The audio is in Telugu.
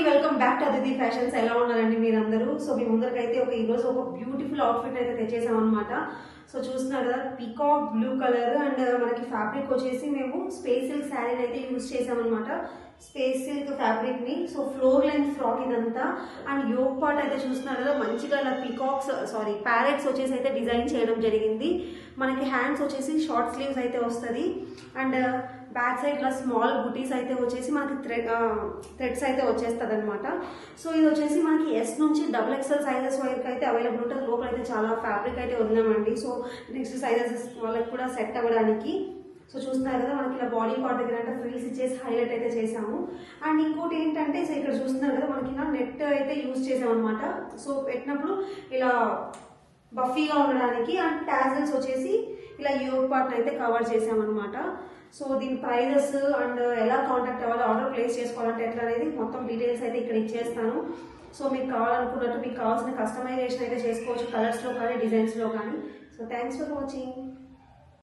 Welcome back to Aditi fashions. ఎలా ఉన్నారండి మీరందరూ? సో మీ ముందరకైతే ఈరోజు ఒక బ్యూటిఫుల్ అవుట్ఫిట్ అయితే తెచ్చేసాం అనమాట. సో చూస్తున్నారు కదా, పీకాక్ బ్లూ కలర్ అండ్ మనకి ఫ్యాబ్రిక్ వచ్చేసి మేము స్పేస్ సిల్క్ శారీని అయితే యూజ్ చేసామన్నమాట. స్పేస్ సిల్క్ ఫ్యాబ్రిక్ ని. సో ఫ్లోర్ లెంత్ ఫ్రాక్ ఇదంతా. అండ్ యోక్ పార్ట్ అయితే చూస్తున్నారు కదా, మంచిగా ఇలా పీకాక్స్ ప్యారెట్స్ వచ్చేసి అయితే డిజైన్ చేయడం జరిగింది. మనకి హ్యాండ్స్ వచ్చేసి షార్ట్ స్లీవ్స్ అయితే వస్తుంది. అండ్ బ్యాక్ సైడ్ ఇలా స్మాల్ బుటీస్ అయితే వచ్చేసి మనకి థ్రెడ్స్ అయితే వచ్చేస్తుంది అనమాట. సో ఇది వచ్చేసి మనకి ఎస్ నుంచి XXL సైజెస్ వరకు అయితే అవైలబుల్ ఉంటుంది. లోపల అయితే చాలా ఫ్యాబ్రిక్ అయితే వదిలామండి. సో నెక్స్ట్ సైజెస్ వాళ్ళకి కూడా సెట్ అవ్వడానికి. సో చూస్తున్నారు కదా, మనకి ఇలా బాడీ పార్ట్ దగ్గర అంటే ఫ్రిల్స్ ఇచ్చేసి హైలైట్ అయితే చేసాము. అండ్ ఇంకోటి ఏంటంటే, సో ఇక్కడ చూస్తున్నారు కదా, మనకి ఇలా నెట్ అయితే యూజ్ చేసాం అనమాట. సో పెట్టినప్పుడు ఇలా బఫీగా ఉండడానికి. అండ్ టాజల్స్ వచ్చేసి ఇలా యోక్ పార్ట్ అయితే కవర్ చేసామన్నమాట. సో దీని ప్రైజెస్ అండ్ ఎలా కాంటాక్ట్ అవ్వాలి, ఆర్డర్ ప్లేస్ చేసుకోవాలంటే ఎట్లా అనేది మొత్తం డీటెయిల్స్ అయితే ఇక్కడ ఇచ్చేస్తాను. సో మీకు కావాలనుకున్నట్టు మీకు కావాల్సిన కస్టమైజేషన్ అయితే చేసుకోవచ్చు, కలర్స్లో కానీ డిజైన్స్లో కానీ. So thanks for watching.